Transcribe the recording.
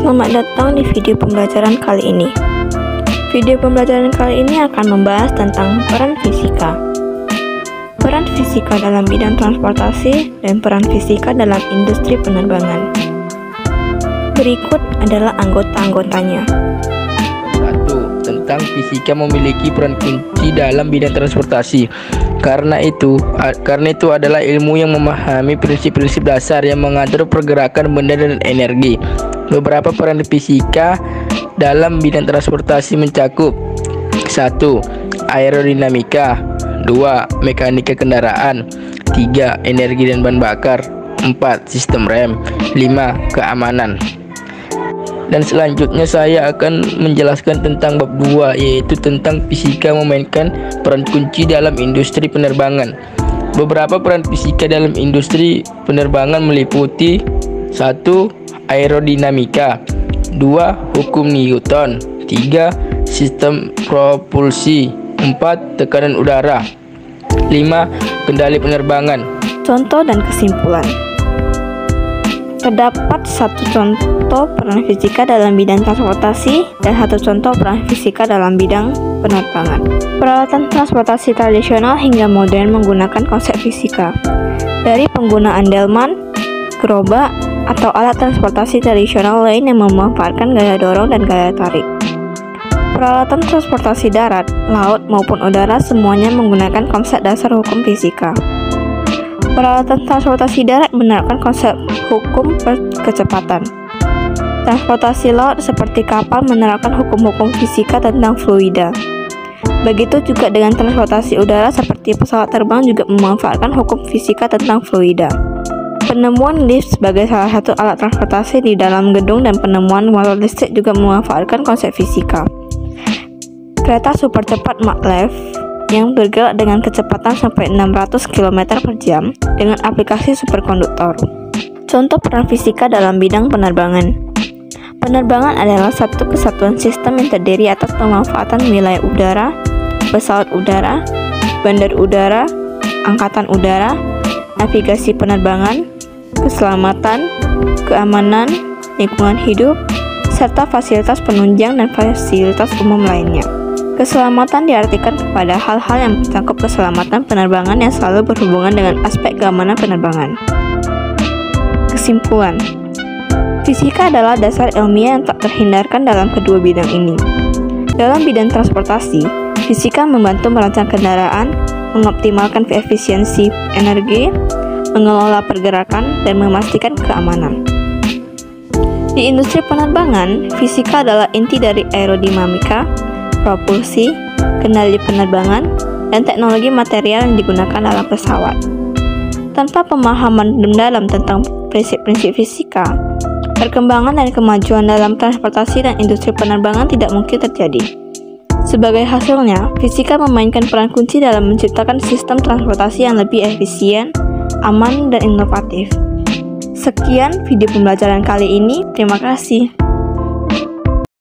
Selamat datang di video pembelajaran kali ini. Video pembelajaran kali ini akan membahas tentang peran fisika. Peran fisika dalam bidang transportasi dan peran fisika dalam industri penerbangan. Berikut adalah anggota-anggotanya. 1. Tentang fisika memiliki peran kunci dalam bidang transportasi. Karena itu adalah ilmu yang memahami prinsip-prinsip dasar yang mengatur pergerakan benda dan energi. Beberapa peran fisika dalam bidang transportasi mencakup 1. Aerodinamika, 2. Mekanika kendaraan, 3. Energi dan bahan bakar, 4. Sistem rem, 5. Keamanan. Dan selanjutnya saya akan menjelaskan tentang bab 2, yaitu tentang fisika memainkan peran kunci dalam industri penerbangan. Beberapa peran fisika dalam industri penerbangan meliputi 1. Aerodinamika, 2. Hukum Newton, 3. Sistem propulsi, 4. Tekanan udara, 5. Kendali penerbangan. Contoh dan kesimpulan. Terdapat satu contoh peran fisika dalam bidang transportasi dan satu contoh peran fisika dalam bidang penerbangan. Peralatan transportasi tradisional hingga modern menggunakan konsep fisika. Dari penggunaan delman, gerobak, atau alat transportasi tradisional lain yang memanfaatkan gaya dorong dan gaya tarik. Peralatan transportasi darat, laut, maupun udara semuanya menggunakan konsep dasar hukum fisika. Peralatan transportasi darat menerapkan konsep hukum kecepatan. Transportasi laut seperti kapal menerapkan hukum-hukum fisika tentang fluida. Begitu juga dengan transportasi udara seperti pesawat terbang juga memanfaatkan hukum fisika tentang fluida. Penemuan lift sebagai salah satu alat transportasi di dalam gedung dan penemuan motor listrik juga memanfaatkan konsep fisika. Kereta super cepat maglev yang bergerak dengan kecepatan sampai 600 km per jam dengan aplikasi superkonduktor. Contoh peran fisika dalam bidang penerbangan. Penerbangan adalah satu kesatuan sistem yang terdiri atas pemanfaatan wilayah udara, pesawat udara, bandar udara, angkatan udara, navigasi penerbangan, keselamatan, keamanan, lingkungan hidup, serta fasilitas penunjang dan fasilitas umum lainnya. Keselamatan diartikan kepada hal-hal yang mencakup keselamatan penerbangan yang selalu berhubungan dengan aspek keamanan penerbangan. Kesimpulan. Fisika adalah dasar ilmiah yang tak terhindarkan dalam kedua bidang ini. Dalam bidang transportasi, fisika membantu merancang kendaraan, mengoptimalkan efisiensi energi, mengelola pergerakan, dan memastikan keamanan. Di industri penerbangan, fisika adalah inti dari aerodinamika, propulsi, kendali penerbangan, dan teknologi material yang digunakan dalam pesawat. Tanpa pemahaman mendalam tentang prinsip-prinsip fisika, perkembangan dan kemajuan dalam transportasi dan industri penerbangan tidak mungkin terjadi. Sebagai hasilnya, fisika memainkan peran kunci dalam menciptakan sistem transportasi yang lebih efisien, aman, dan inovatif. Sekian video pembelajaran kali ini. Terima kasih.